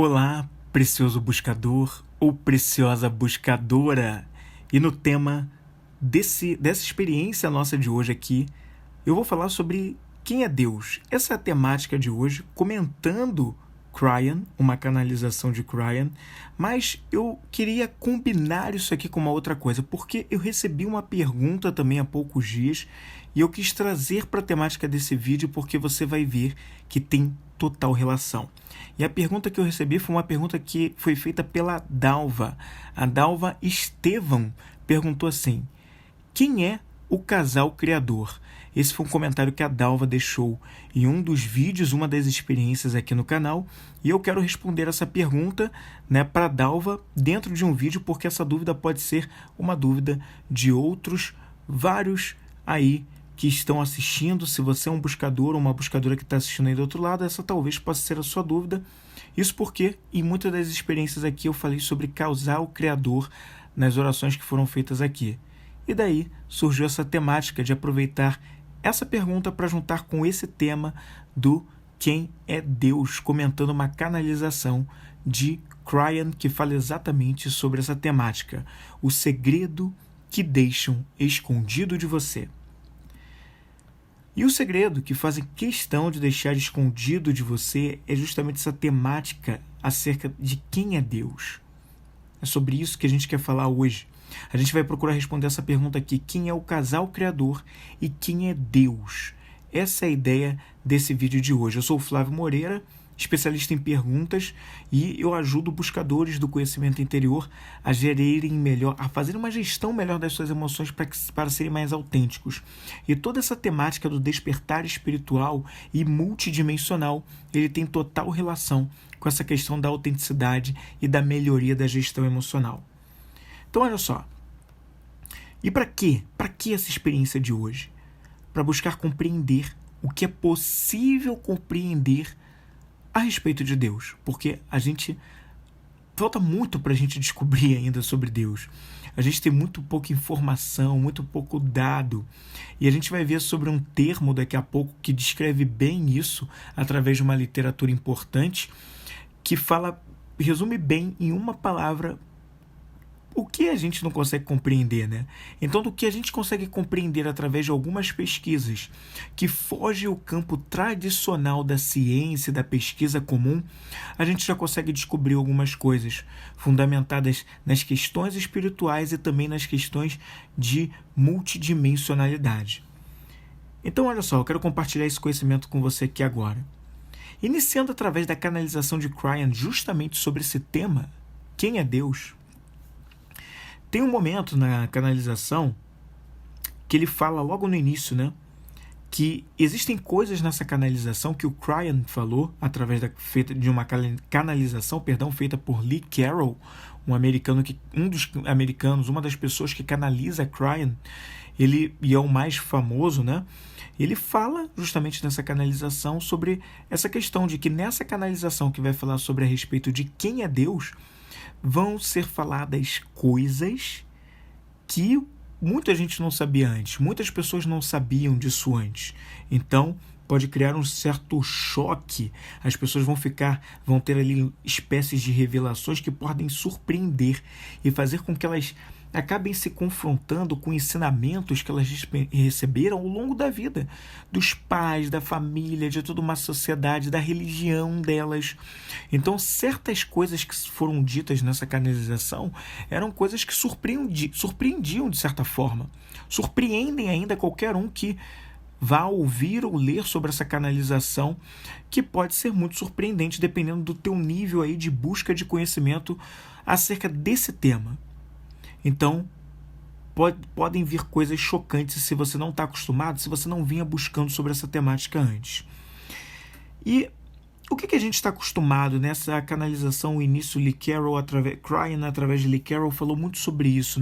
Olá, precioso buscador ou preciosa buscadora. E no tema dessa experiência nossa de hoje aqui, eu vou falar sobre quem é Deus. Essa é a temática de hoje, comentando Cryan, uma canalização de Cryan, mas eu queria combinar isso aqui com uma outra coisa, porque eu recebi uma pergunta também há poucos dias e eu quis trazer para a temática desse vídeo porque você vai ver que tem total relação. E a pergunta que eu recebi foi uma pergunta que foi feita pela Dalva. A Dalva Estevão perguntou assim: quem é o casal criador? Esse foi um comentário que a Dalva deixou em um dos vídeos, uma das experiências aqui no canal, e eu quero responder essa pergunta, para a Dalva dentro de um vídeo, porque essa dúvida pode ser uma dúvida de outros vários aí que estão assistindo. Se você é um buscador ou uma buscadora que está assistindo aí do outro lado, essa talvez possa ser a sua dúvida. Isso porque em muitas das experiências aqui eu falei sobre casal criador nas orações que foram feitas aqui. E daí surgiu essa temática de aproveitar essa pergunta para juntar com esse tema do quem é Deus, comentando uma canalização de Cryan que fala exatamente sobre essa temática, o segredo que deixam escondido de você. E o segredo que fazem questão de deixar escondido de você é justamente essa temática acerca de quem é Deus. É sobre isso que a gente quer falar hoje. A gente vai procurar responder essa pergunta aqui: quem é o casal criador e quem é Deus? Essa é a ideia desse vídeo de hoje. Eu sou o Flávio Moreira, especialista em perguntas, e eu ajudo buscadores do conhecimento interior a gerarem melhor, a fazer uma gestão melhor das suas emoções para serem mais autênticos. E toda essa temática do despertar espiritual e multidimensional, ele tem total relação com essa questão da autenticidade e da melhoria da gestão emocional. Então, olha só. E para quê? Para que essa experiência de hoje? Para buscar compreender o que é possível compreender a respeito de Deus. Porque falta muito para a gente descobrir ainda sobre Deus. A gente tem muito pouca informação, muito pouco dado. E a gente vai ver sobre um termo daqui a pouco que descreve bem isso através de uma literatura importante que resume bem em uma palavra o que a gente não consegue compreender, Então, do que a gente consegue compreender através de algumas pesquisas que fogem ao campo tradicional da ciência e da pesquisa comum, a gente já consegue descobrir algumas coisas fundamentadas nas questões espirituais e também nas questões de multidimensionalidade. Então, olha só, eu quero compartilhar esse conhecimento com você aqui agora. Iniciando através da canalização de Cryan justamente sobre esse tema, quem é Deus? Tem um momento na canalização que ele fala logo no início, que existem coisas nessa canalização que o Cryan falou através de uma canalização, feita por Lee Carroll, um dos americanos, uma das pessoas que canaliza Cryan, ele e é o mais famoso, Ele fala justamente nessa canalização sobre essa questão de que nessa canalização que vai falar sobre a respeito de quem é Deus, vão ser faladas coisas que muita gente não sabia antes. Muitas pessoas não sabiam disso antes. Então, pode criar um certo choque. As pessoas vão ter ali espécies de revelações que podem surpreender e fazer com que elas acabem se confrontando com ensinamentos que elas receberam ao longo da vida, dos pais, da família, de toda uma sociedade, da religião delas. Então, certas coisas que foram ditas nessa canalização eram coisas que surpreendiam de certa forma. Surpreendem ainda qualquer um que vá ouvir ou ler sobre essa canalização, que pode ser muito surpreendente dependendo do teu nível aí de busca de conhecimento acerca desse tema. Então, podem vir coisas chocantes se você não está acostumado, se você não vinha buscando sobre essa temática antes. E o que a gente está acostumado nessa canalização? O início, Cryan, através de Lee Carroll, falou muito sobre isso,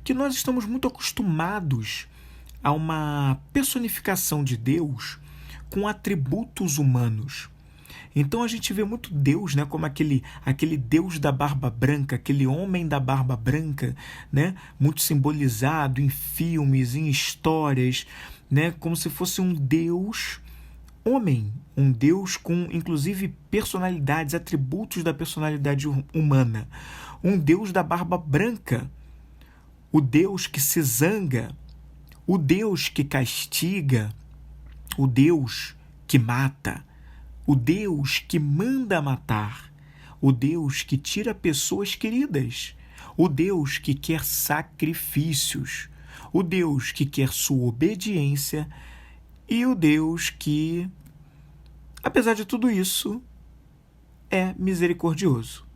Que nós estamos muito acostumados a uma personificação de Deus com atributos humanos. Então a gente vê muito Deus, como aquele Deus da barba branca, aquele homem da barba branca, muito simbolizado em filmes, em histórias, como se fosse um Deus homem, um Deus com, inclusive, personalidades, atributos da personalidade humana, um Deus da barba branca, o Deus que se zanga, o Deus que castiga, o Deus que mata, o Deus que manda matar, o Deus que tira pessoas queridas, o Deus que quer sacrifícios, o Deus que quer sua obediência e o Deus que, apesar de tudo isso, é misericordioso.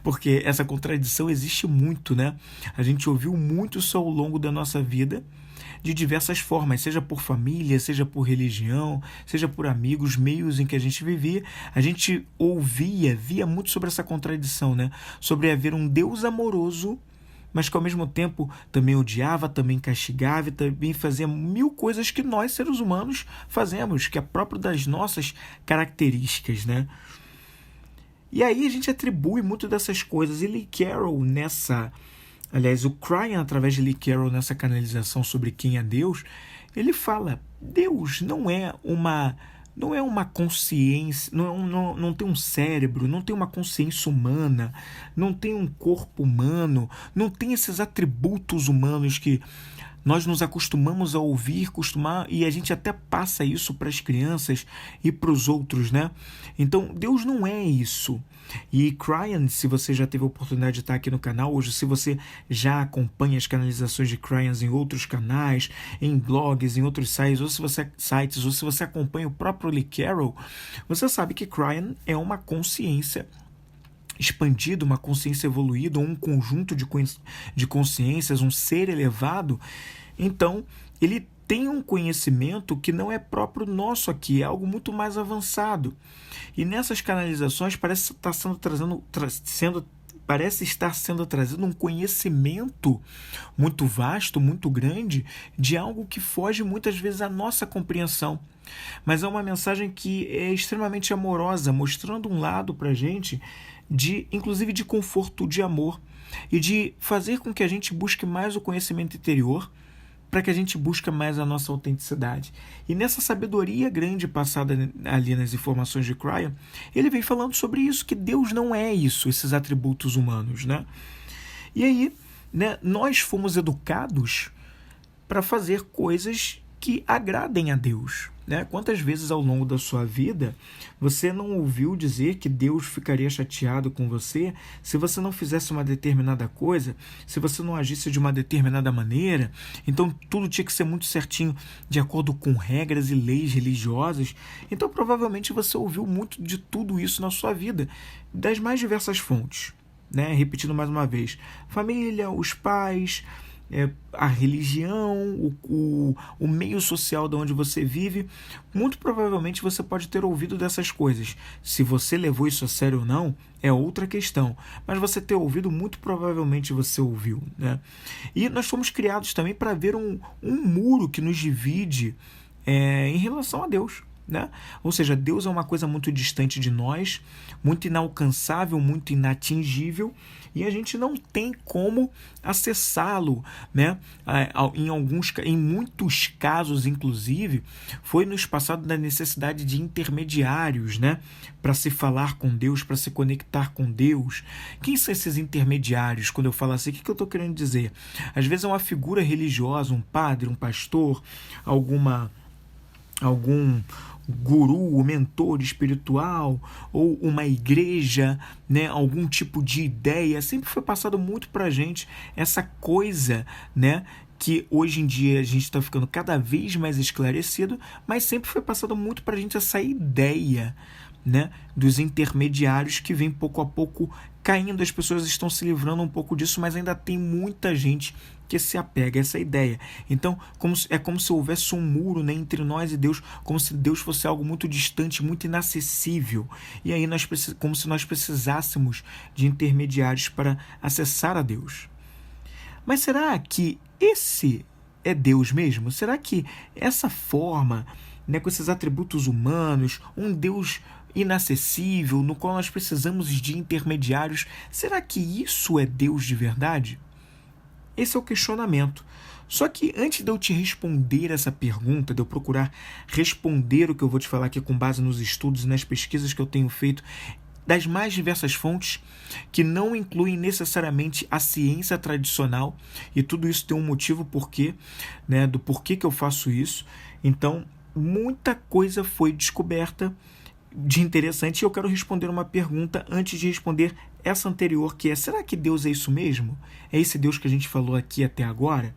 Porque essa contradição existe muito, né? A gente ouviu muito isso ao longo da nossa vida, de diversas formas, seja por família, seja por religião, seja por amigos, meios em que a gente vivia, a gente via muito sobre essa contradição, né? Sobre haver um Deus amoroso, mas que ao mesmo tempo também odiava, também castigava e também fazia mil coisas que nós, seres humanos, fazemos, que é próprio das nossas características, né? E aí a gente atribui muito dessas coisas. E Lee Carroll o Cryan, através de Lee Carroll, nessa canalização sobre quem é Deus, ele fala, Deus não é uma consciência, não tem um cérebro, não tem uma consciência humana, não tem um corpo humano, não tem esses atributos humanos que nós nos acostumamos a ouvir, e a gente até passa isso para as crianças e para os outros, né? Então, Deus não é isso. E Cryan, se você já teve a oportunidade de estar aqui no canal hoje, se você já acompanha as canalizações de Cryan em outros canais, em blogs, em outros sites, ou se você acompanha o próprio Lee Carroll, você sabe que Cryan é uma consciência expandida, uma consciência evoluída, um conjunto de consciências, um ser elevado. Então, ele tem um conhecimento que não é próprio nosso aqui, é algo muito mais avançado. E nessas canalizações parece estar sendo trazido um conhecimento muito vasto, muito grande, de algo que foge muitas vezes à nossa compreensão. Mas é uma mensagem que é extremamente amorosa, mostrando um lado para a gente, inclusive de conforto, de amor, e de fazer com que a gente busque mais o conhecimento interior, para que a gente busque mais a nossa autenticidade. E nessa sabedoria grande passada ali nas informações de Cryan, ele vem falando sobre isso, que Deus não é isso, esses atributos humanos, né? E aí, né, nós fomos educados para fazer coisas que agradem a Deus, né? Quantas vezes ao longo da sua vida você não ouviu dizer que Deus ficaria chateado com você se você não fizesse uma determinada coisa, se você não agisse de uma determinada maneira? Então tudo tinha que ser muito certinho, de acordo com regras e leis religiosas. Então provavelmente você ouviu muito de tudo isso na sua vida, das mais diversas fontes, né? Repetindo mais uma vez, família, os pais, a religião, o meio social de onde você vive. Muito provavelmente você pode ter ouvido dessas coisas. Se você levou isso a sério ou não, é outra questão. Mas você ter ouvido, muito provavelmente você ouviu, né? E nós fomos criados também para ver um muro que nos divide em relação a Deus, né? Ou seja, Deus é uma coisa muito distante de nós, muito inalcançável, muito inatingível, e a gente não tem como acessá-lo, né? Em muitos casos, inclusive, foi nos passado da necessidade de intermediários, né? Para se falar com Deus, para se conectar com Deus. Quem são esses intermediários? Quando eu falo assim, o que eu estou querendo dizer? Às vezes é uma figura religiosa, um padre, um pastor, algum guru, mentor espiritual, ou uma igreja, né, algum tipo de ideia. Sempre foi passado muito para a gente essa coisa, né, que hoje em dia a gente está ficando cada vez mais esclarecido, mas sempre foi passado muito para a gente essa ideia, né, dos intermediários que vem pouco a pouco caindo. As pessoas estão se livrando um pouco disso, mas ainda tem muita gente que se apega a essa ideia. Então, é como se houvesse um muro, né, entre nós e Deus, como se Deus fosse algo muito distante, muito inacessível. E aí como se nós precisássemos de intermediários para acessar a Deus. Mas será que esse é Deus mesmo? Será que essa forma, né, com esses atributos humanos, um Deus inacessível, no qual nós precisamos de intermediários, será que isso é Deus de verdade? Esse é o questionamento. Só que antes de eu te responder essa pergunta, de eu procurar responder o que eu vou te falar aqui com base nos estudos e nas pesquisas que eu tenho feito das mais diversas fontes, que não incluem necessariamente a ciência tradicional, e tudo isso tem um motivo porquê, né, do porquê que eu faço isso. Então, muita coisa foi descoberta de interessante, e eu quero responder uma pergunta antes de responder essa anterior, que é: será que Deus é isso mesmo? É esse Deus que a gente falou aqui até agora?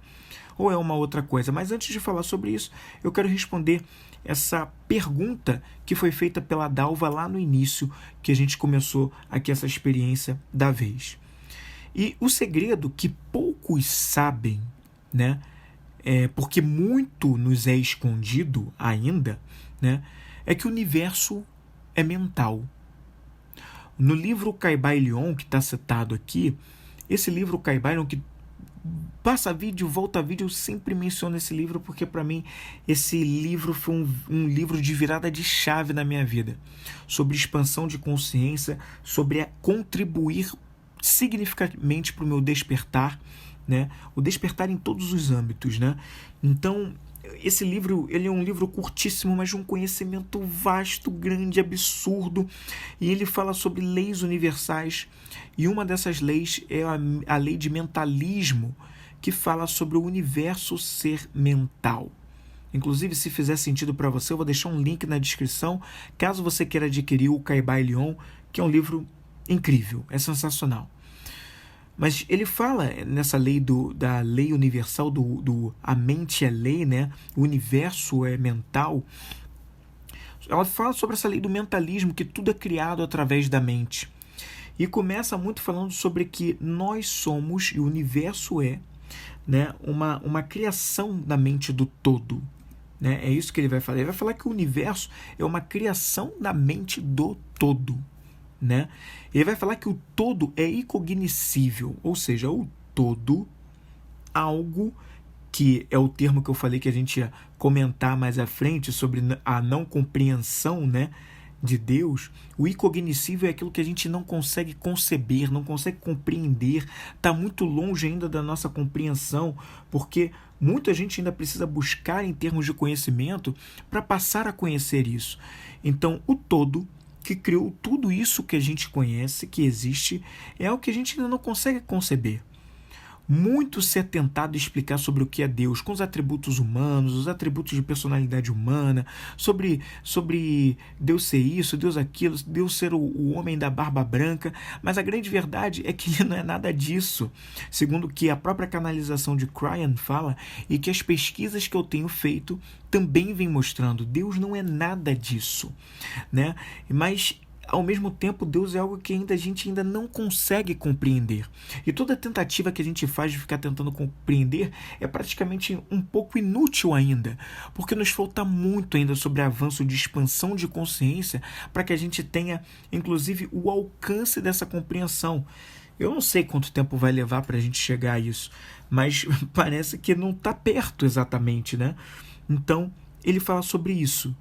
Ou é uma outra coisa? Mas antes de falar sobre isso, eu quero responder essa pergunta que foi feita pela Dalva lá no início, que a gente começou aqui essa experiência da vez. E o segredo que poucos sabem, né, porque muito nos é escondido ainda, né, é que o universo é mental. No livro Kybalion, que está citado aqui, esse livro Kybalion, que passa vídeo, volta vídeo, eu sempre menciono esse livro porque para mim esse livro foi um livro de virada de chave na minha vida, sobre expansão de consciência, sobre contribuir significativamente para o meu despertar, né? O despertar em todos os âmbitos, né? Então, esse livro, ele é um livro curtíssimo, mas de um conhecimento vasto, grande, absurdo, e ele fala sobre leis universais, e uma dessas leis é a lei de mentalismo, que fala sobre o universo ser mental. Inclusive, se fizer sentido para você, eu vou deixar um link na descrição, caso você queira adquirir o Kybalion, que é um livro incrível, é sensacional. Mas ele fala nessa lei da lei universal, a mente é lei, né? O universo é mental. Ela fala sobre essa lei do mentalismo, que tudo é criado através da mente. E começa muito falando sobre que nós somos, e o universo é, né, uma criação da mente do todo. Né? É isso que ele vai falar. Ele vai falar que o universo é uma criação da mente do todo. Né? Ele vai falar que o todo é incognoscível, ou seja, o todo, algo que é o termo que eu falei que a gente ia comentar mais à frente sobre a não compreensão, né, de Deus. O incognoscível é aquilo que a gente não consegue conceber, não consegue compreender, está muito longe ainda da nossa compreensão, porque muita gente ainda precisa buscar em termos de conhecimento para passar a conhecer isso. Então, o todo, que criou tudo isso que a gente conhece, que existe, é o que a gente ainda não consegue conceber. Muito se é tentado explicar sobre o que é Deus, com os atributos humanos, os atributos de personalidade humana, sobre Deus ser isso, Deus aquilo, Deus ser o homem da barba branca, mas a grande verdade é que ele não é nada disso, segundo o que a própria canalização de Cryan fala, e que as pesquisas que eu tenho feito também vêm mostrando. Deus não é nada disso, né? Mas ao mesmo tempo, Deus é algo que a gente ainda não consegue compreender. E toda tentativa que a gente faz de ficar tentando compreender é praticamente um pouco inútil ainda, porque nos falta muito ainda sobre avanço de expansão de consciência para que a gente tenha, inclusive, o alcance dessa compreensão. Eu não sei quanto tempo vai levar para a gente chegar a isso, mas parece que não está perto exatamente, né? Então, ele fala sobre isso.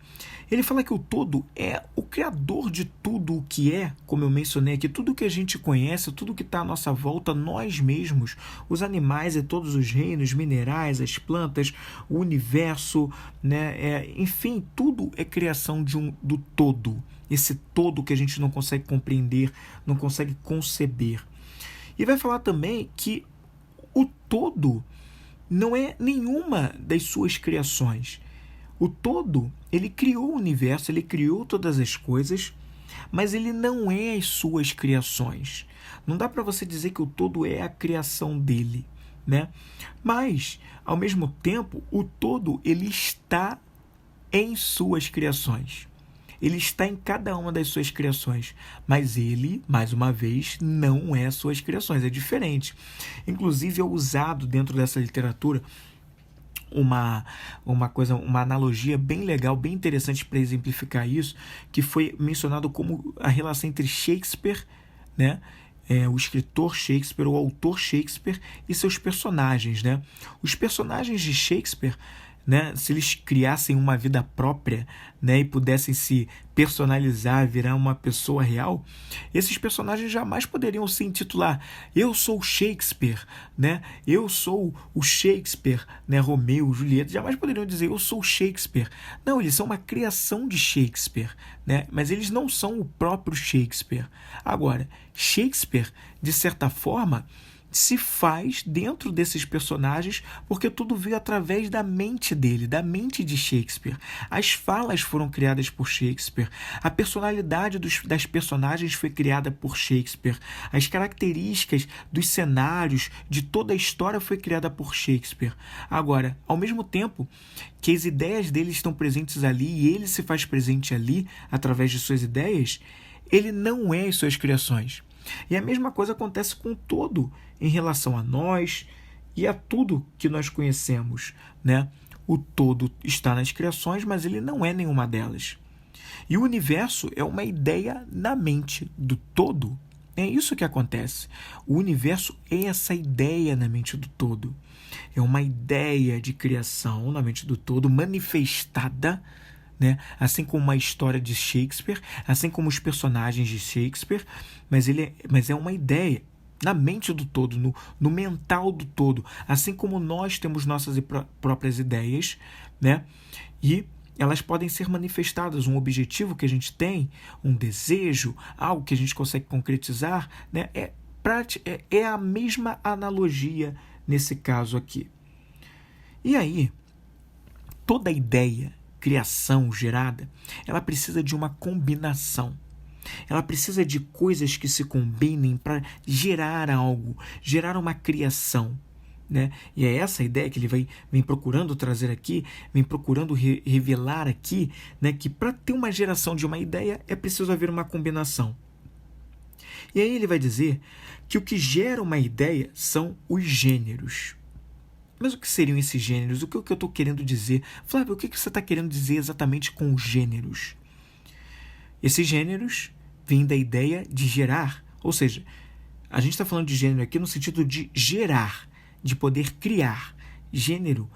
Ele fala que o todo é o criador de tudo o que é, como eu mencionei aqui, tudo que a gente conhece, tudo que está à nossa volta, nós mesmos, os animais e todos os reinos, minerais, as plantas, o universo, né? Enfim, tudo é criação do todo. Esse todo que a gente não consegue compreender, não consegue conceber. E vai falar também que o todo não é nenhuma das suas criações. O todo, ele criou o universo, ele criou todas as coisas, mas ele não é as suas criações. Não dá para você dizer que o todo é a criação dele, né? Mas, ao mesmo tempo, o todo, ele está em suas criações. Ele está em cada uma das suas criações, mas ele, mais uma vez, não é suas criações, é diferente. Inclusive, é usado dentro dessa literatura uma analogia bem legal, bem interessante para exemplificar isso, que foi mencionado como a relação entre Shakespeare, né, o escritor Shakespeare, o autor Shakespeare e seus personagens, né? Os personagens de Shakespeare né, se eles criassem uma vida própria, né, e pudessem se personalizar, virar uma pessoa real, esses personagens jamais poderiam se intitular eu sou Shakespeare, né, eu sou o Shakespeare, né, Romeu, Julieta, jamais poderiam dizer eu sou Shakespeare. Não, eles são uma criação de Shakespeare, né, mas eles não são o próprio Shakespeare. Agora, Shakespeare, de certa forma, se faz dentro desses personagens porque tudo veio através da mente dele, da mente de Shakespeare. As falas foram criadas por Shakespeare, a personalidade das personagens foi criada por Shakespeare, as características dos cenários, de toda a história foi criada por Shakespeare. Agora, ao mesmo tempo que as ideias dele estão presentes ali e ele se faz presente ali através de suas ideias, ele não é as suas criações. E a mesma coisa acontece com o todo em relação a nós e a tudo que nós conhecemos, né? O todo está nas criações, mas ele não é nenhuma delas. E o universo é uma ideia na mente do todo. É isso que acontece. O universo é essa ideia na mente do todo. É uma ideia de criação na mente do todo, manifestada, né? Assim como uma história de Shakespeare, assim como os personagens de Shakespeare, mas é uma ideia na mente do todo, no mental do todo, assim como nós temos nossas próprias ideias, né? E elas podem ser manifestadas, um objetivo que a gente tem, um desejo, algo que a gente consegue concretizar, né? É a mesma analogia nesse caso aqui. E aí, toda ideia, criação gerada, ela precisa de uma combinação. Ela precisa de coisas que se combinem para gerar algo, gerar uma criação, né? E é essa a ideia que ele vem procurando trazer aqui, vem procurando revelar aqui, né? Que para ter uma geração de uma ideia é preciso haver uma combinação. E aí ele vai dizer que o que gera uma ideia são os gêneros. Mas o que seriam esses gêneros? O que eu estou querendo dizer? Flávio, o que você está querendo dizer exatamente com os gêneros? Esses gêneros vêm da ideia de gerar, ou seja, a gente está falando de gênero aqui no sentido de gerar, de poder criar. Gênero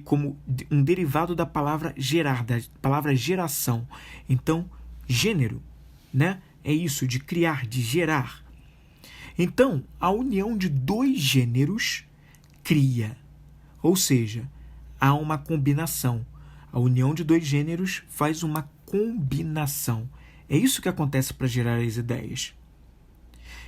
como um derivado da palavra gerar, da palavra geração. Então, gênero, né? É isso, de criar, de gerar. Então, a união de dois gêneros cria, ou seja, há uma combinação. A união de dois gêneros faz uma combinação. É isso que acontece para gerar as ideias.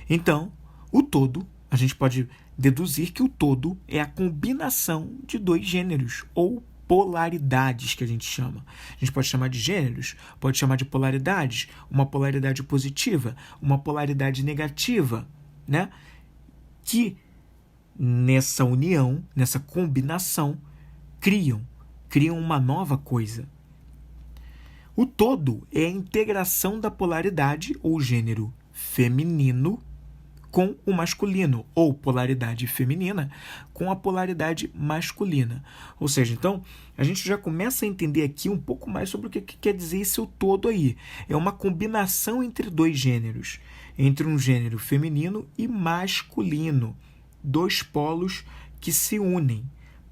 Então, o todo, a gente pode deduzir que o todo é a combinação de dois gêneros, ou polaridades, que a gente chama. A gente pode chamar de gêneros, pode chamar de polaridades, uma polaridade positiva, uma polaridade negativa, né? Que nessa união, nessa combinação, criam uma nova coisa. O todo é a integração da polaridade ou gênero feminino com o masculino, ou polaridade feminina com a polaridade masculina. Ou seja, então, a gente já começa a entender aqui um pouco mais sobre o que quer dizer esse o todo aí. É uma combinação entre dois gêneros, entre um gênero feminino e masculino. Dois polos que se unem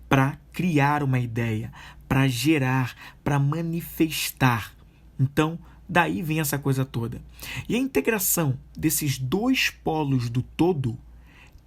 para criar uma ideia, para gerar, para manifestar. Então, daí vem essa coisa toda. E a integração desses dois polos do todo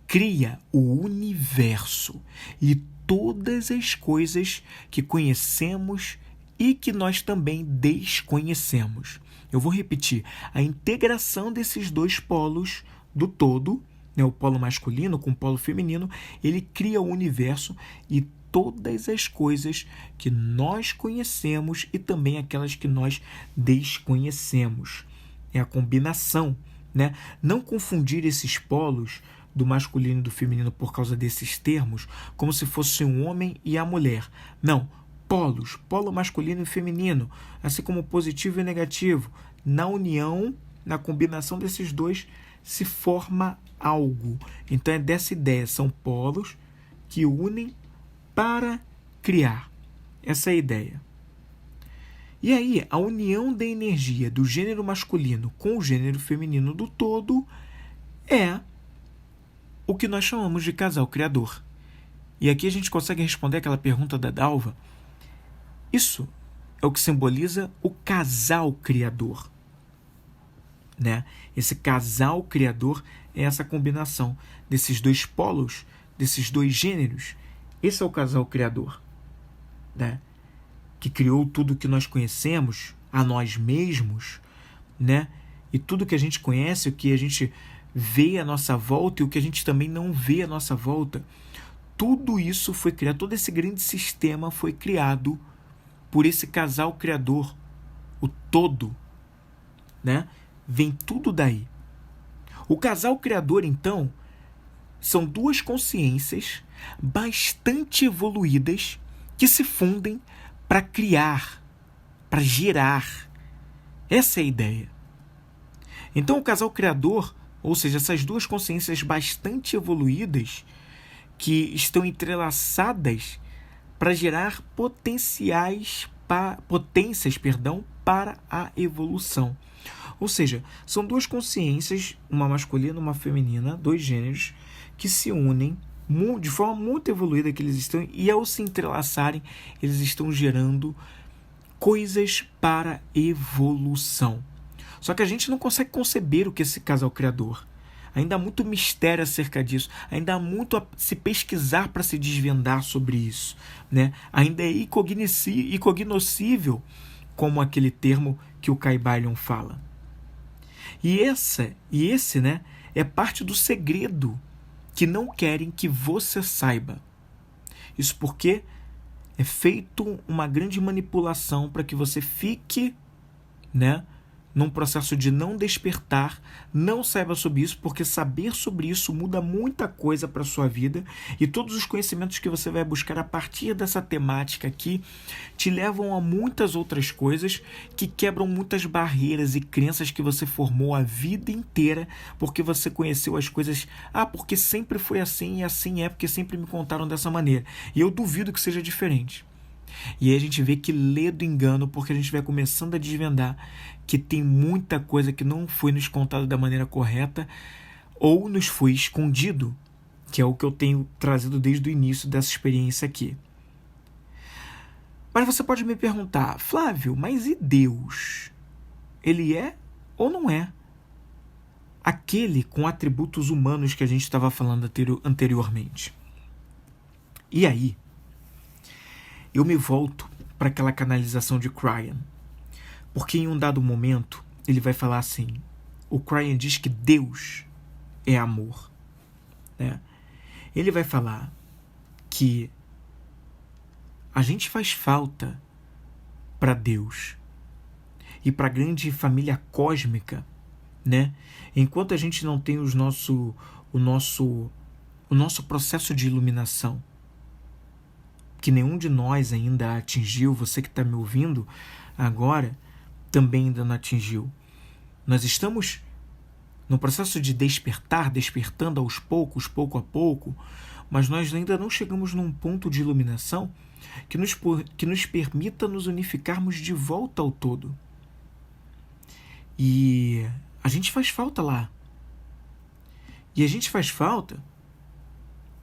cria o universo e todas as coisas que conhecemos e que nós também desconhecemos. Eu vou repetir. A integração desses dois polos do todo, né, o polo masculino com o polo feminino, ele cria o universo e todas as coisas que nós conhecemos e também aquelas que nós desconhecemos. É a combinação, né? Não confundir esses polos do masculino e do feminino por causa desses termos como se fosse um homem e a mulher. Não, polos, polo masculino e feminino, assim como positivo e negativo. Na união, na combinação desses dois, se forma algo. Então é dessa ideia, são polos que unem para criar. Essa é a ideia. E aí, a união da energia do gênero masculino com o gênero feminino do todo é o que nós chamamos de casal criador. E aqui a gente consegue responder aquela pergunta da Dalva, Isso é o que simboliza o casal criador, né? Esse casal criador é essa combinação desses dois polos, desses dois gêneros. Esse é o casal criador, né? Que criou tudo que nós conhecemos, a nós mesmos, né? E tudo que a gente conhece, o que a gente vê à nossa volta e o que a gente também não vê à nossa volta, tudo isso foi criado, todo esse grande sistema foi criado por esse casal criador, o todo, né? Vem tudo daí. O casal criador, então, são duas consciências bastante evoluídas que se fundem para criar, para gerar. Essa é a ideia. Então, o casal criador, ou seja, essas duas consciências bastante evoluídas que estão entrelaçadas para gerar potências para a evolução. Ou seja, são duas consciências, uma masculina e uma feminina, dois gêneros, que se unem de forma muito evoluída que eles estão, e ao se entrelaçarem, eles estão gerando coisas para evolução. Só que a gente não consegue conceber o que é esse casal criador. Ainda há muito mistério acerca disso. Ainda há muito a se pesquisar para se desvendar sobre isso, né? Ainda é incognoscível, como aquele termo que o Kybalion fala. E esse, né, é parte do segredo que não querem que você saiba. Isso porque é feito uma grande manipulação para que você fique, né, num processo de não despertar, não saiba sobre isso, porque saber sobre isso muda muita coisa para a sua vida, e todos os conhecimentos que você vai buscar a partir dessa temática aqui te levam a muitas outras coisas que quebram muitas barreiras e crenças que você formou a vida inteira, porque você conheceu as coisas, porque sempre foi assim, e assim é porque sempre me contaram dessa maneira, e eu duvido que seja diferente. E aí a gente vê que lê do engano, porque a gente vai começando a desvendar que tem muita coisa que não foi nos contada da maneira correta ou nos foi escondido, que é o que eu tenho trazido desde o início dessa experiência aqui. Mas você pode me perguntar, Flávio, mas e Deus? Ele é ou não é aquele com atributos humanos que a gente estava falando anteriormente? E aí, eu me volto para aquela canalização de Cryan, porque em um dado momento ele vai falar assim, o Cryan diz que Deus é amor, né? Ele vai falar que a gente faz falta para Deus e para a grande família cósmica, né? Enquanto a gente não tem o nosso processo de iluminação, que nenhum de nós ainda atingiu, você que está me ouvindo agora também ainda não atingiu. Nós estamos no processo de despertando aos poucos, pouco a pouco, mas nós ainda não chegamos num ponto de iluminação que nos permita nos unificarmos de volta ao todo. E a gente faz falta lá. E a gente faz falta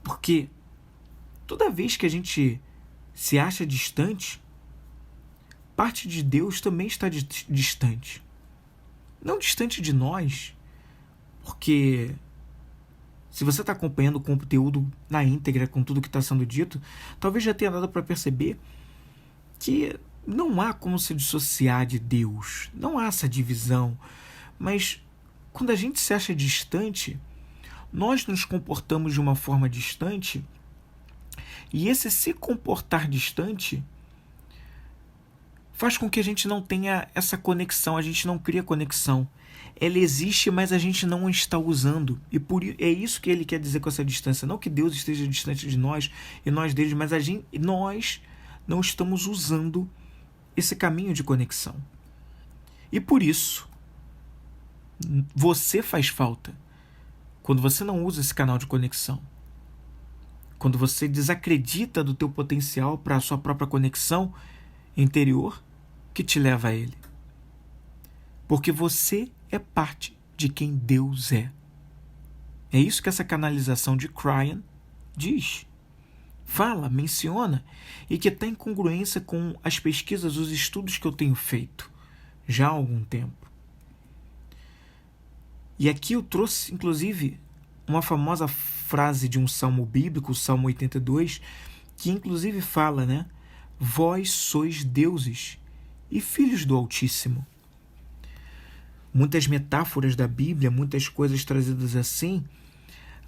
porque toda vez que a gente se acha distante, parte de Deus também está distante. Não distante de nós, porque se você está acompanhando o conteúdo na íntegra com tudo que está sendo dito, talvez já tenha dado para perceber que não há como se dissociar de Deus, não há essa divisão, mas quando a gente se acha distante, nós nos comportamos de uma forma distante. E esse se comportar distante faz com que a gente não tenha essa conexão, a gente não cria conexão. Ela existe, mas a gente não está usando. E é isso que ele quer dizer com essa distância. Não que Deus esteja distante de nós e nós dele, mas nós não estamos usando esse caminho de conexão. E por isso, você faz falta quando você não usa esse canal de conexão. Quando você desacredita do teu potencial para a sua própria conexão interior que te leva a ele. Porque você é parte de quem Deus é. É isso que essa canalização de Cryan diz. fala, menciona, e que está em congruência com as pesquisas, os estudos que eu tenho feito já há algum tempo. E aqui eu trouxe, inclusive, uma famosa frase de um salmo bíblico, o Salmo 82, que inclusive fala, né? Vós sois deuses e filhos do Altíssimo. Muitas metáforas da Bíblia, muitas coisas trazidas assim,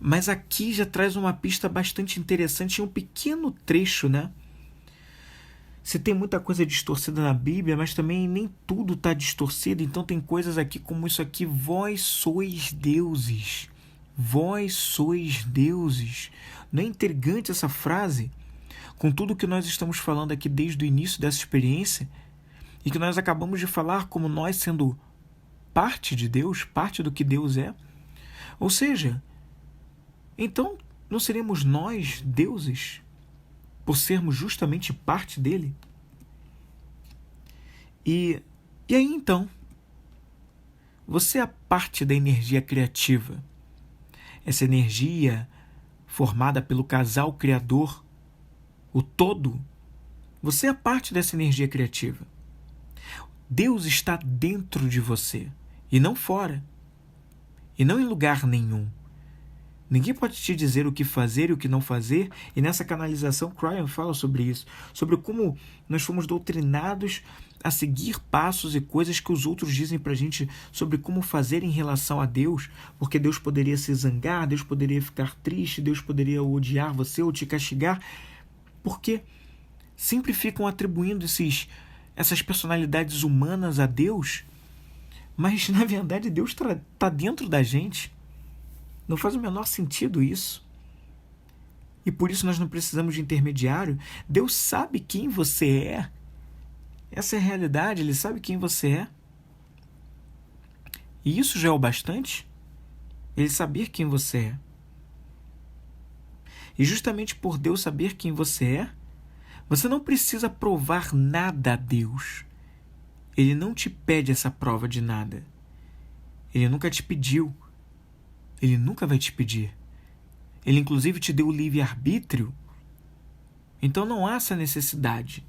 mas aqui já traz uma pista bastante interessante em um pequeno trecho, né? Se tem muita coisa distorcida na Bíblia, mas também nem tudo está distorcido, então tem coisas aqui como isso aqui, vós sois deuses. Vós sois deuses. Não é intrigante essa frase? Com tudo que nós estamos falando aqui desde o início dessa experiência, e que nós acabamos de falar como nós sendo parte de Deus, parte do que Deus é. Ou seja, então não seremos nós deuses por sermos justamente parte dele? E aí então, você é parte da energia criativa. Essa energia formada pelo casal criador, o todo, você é parte dessa energia criativa. Deus está dentro de você e não fora, e não em lugar nenhum. Ninguém pode te dizer o que fazer e o que não fazer, e nessa canalização Cryon fala sobre isso, sobre como nós fomos doutrinados a seguir passos e coisas que os outros dizem pra gente sobre como fazer em relação a Deus, porque Deus poderia se zangar, Deus poderia ficar triste, Deus poderia odiar você ou te castigar, porque sempre ficam atribuindo essas personalidades humanas a Deus, mas na verdade Deus está dentro da gente. Não faz o menor sentido isso. E por isso nós não precisamos de intermediário. Deus sabe quem você é. Essa é a realidade, Ele sabe quem você é. E isso já é o bastante? Ele saber quem você é. E justamente por Deus saber quem você é, você não precisa provar nada a Deus. Ele não te pede essa prova de nada. Ele nunca te pediu. Ele nunca vai te pedir. Ele inclusive te deu o livre-arbítrio. Então não há essa necessidade.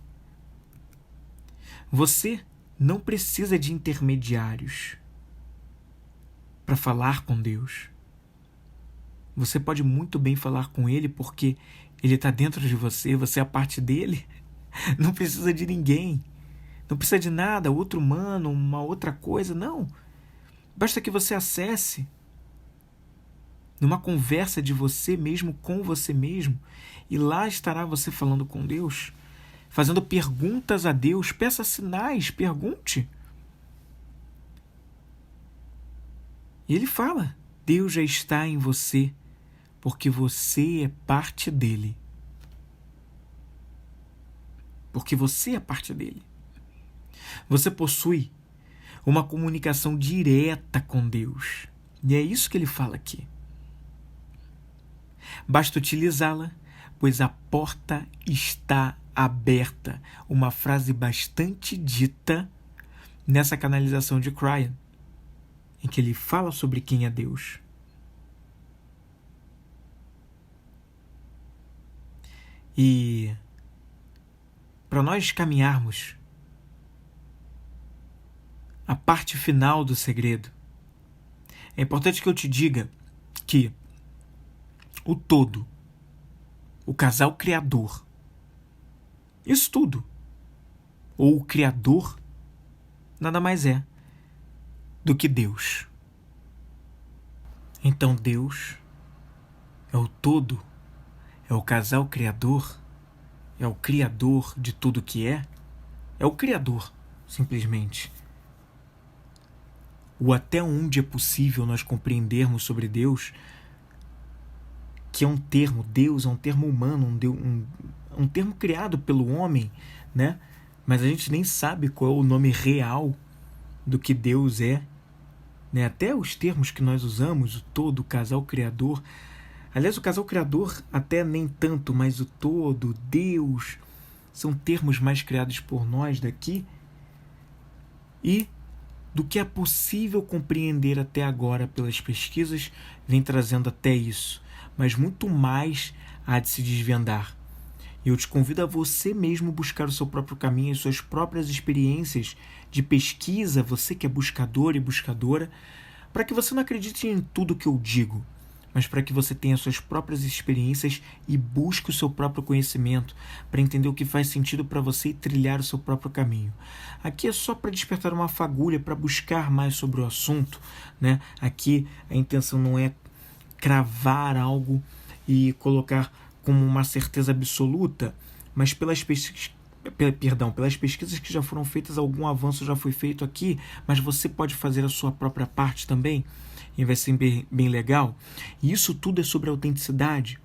Você não precisa de intermediários para falar com Deus. Você pode muito bem falar com Ele porque Ele está dentro de você, você é a parte dele. Não precisa de ninguém. Não precisa de nada, outro humano, uma outra coisa, não. Basta que você acesse numa conversa de você mesmo com você mesmo, e lá estará você falando com Deus, fazendo perguntas a Deus, peça sinais, pergunte. E Ele fala, Deus já está em você, porque você é parte dele. Porque você é parte dele. Você possui uma comunicação direta com Deus. E é isso que Ele fala aqui. Basta utilizá-la, pois a porta está aberta. Uma frase bastante dita nessa canalização de Cryon, em que ele fala sobre quem é Deus. E para nós caminharmos a parte final do segredo, é importante que eu te diga que o todo, o casal criador, isso tudo, ou o Criador, nada mais é do que Deus. Então Deus é o todo, é o casal criador, é o Criador de tudo que é o Criador, simplesmente. O até onde é possível nós compreendermos sobre Deus, que é um termo, Deus é um termo humano, um termo criado pelo homem, né? Mas a gente nem sabe qual é o nome real do que Deus é, né? Até os termos que nós usamos, o todo, o casal criador. Aliás, o casal criador até nem tanto, mas o todo, Deus, são termos mais criados por nós daqui. E do que é possível compreender até agora pelas pesquisas, vem trazendo até isso. Mas muito mais há de se desvendar. E eu te convido a você mesmo buscar o seu próprio caminho, as suas próprias experiências de pesquisa, você que é buscador e buscadora, para que você não acredite em tudo que eu digo, mas para que você tenha suas próprias experiências e busque o seu próprio conhecimento, para entender o que faz sentido para você e trilhar o seu próprio caminho. Aqui é só para despertar uma fagulha, para buscar mais sobre o assunto, né? Aqui a intenção não é cravar algo e colocar como uma certeza absoluta, mas pelas pesquisas que já foram feitas, algum avanço já foi feito aqui, mas você pode fazer a sua própria parte também, e vai ser bem legal. E isso tudo é sobre autenticidade,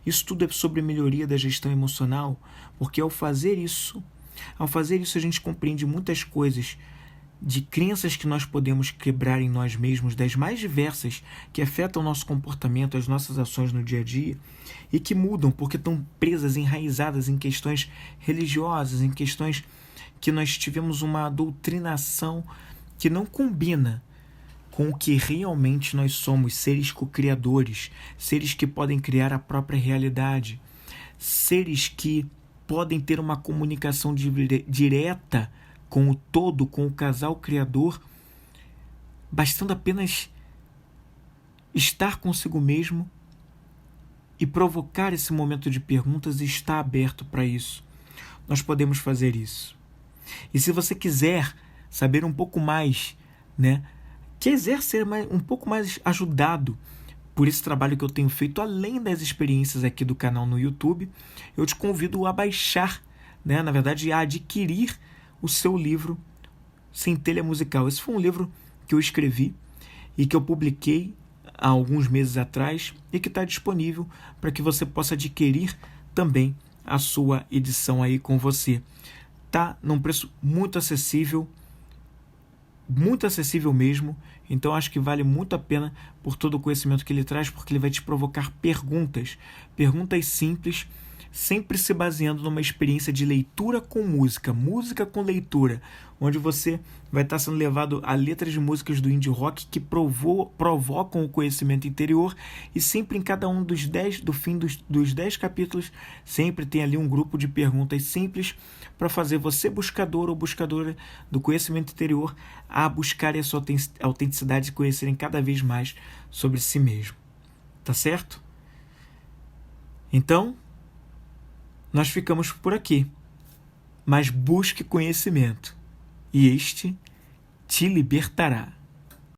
isso tudo é sobre melhoria da gestão emocional, porque ao fazer isso a gente compreende muitas coisas de crenças que nós podemos quebrar em nós mesmos, das mais diversas, que afetam o nosso comportamento, as nossas ações no dia a dia, e que mudam porque estão presas, enraizadas em questões religiosas, em questões que nós tivemos uma doutrinação que não combina com o que realmente nós somos, seres co-criadores, seres que podem criar a própria realidade, seres que podem ter uma comunicação direta com o todo, com o casal criador, bastando apenas estar consigo mesmo e provocar esse momento de perguntas e estar aberto para isso. Nós podemos fazer isso. E se você quiser saber um pouco mais, né, quiser ser um pouco mais ajudado por esse trabalho que eu tenho feito, além das experiências aqui do canal no YouTube, eu te convido a baixar, né, na verdade, a adquirir o seu livro Centelha Musical. Esse foi um livro que eu escrevi e que eu publiquei há alguns meses atrás e que está disponível para que você possa adquirir também a sua edição aí com você. Tá num preço muito acessível mesmo, então acho que vale muito a pena por todo o conhecimento que ele traz, porque ele vai te provocar perguntas simples, sempre se baseando numa experiência de leitura com música com leitura, onde você vai estar sendo levado a letras de músicas do indie rock que provocam o conhecimento interior, e sempre em cada um dos 10, do fim dos 10 capítulos, sempre tem ali um grupo de perguntas simples para fazer você, buscador ou buscadora do conhecimento interior, a buscar a sua autenticidade e conhecerem cada vez mais sobre si mesmo. Tá certo? Então, nós ficamos por aqui, mas busque conhecimento, e este te libertará.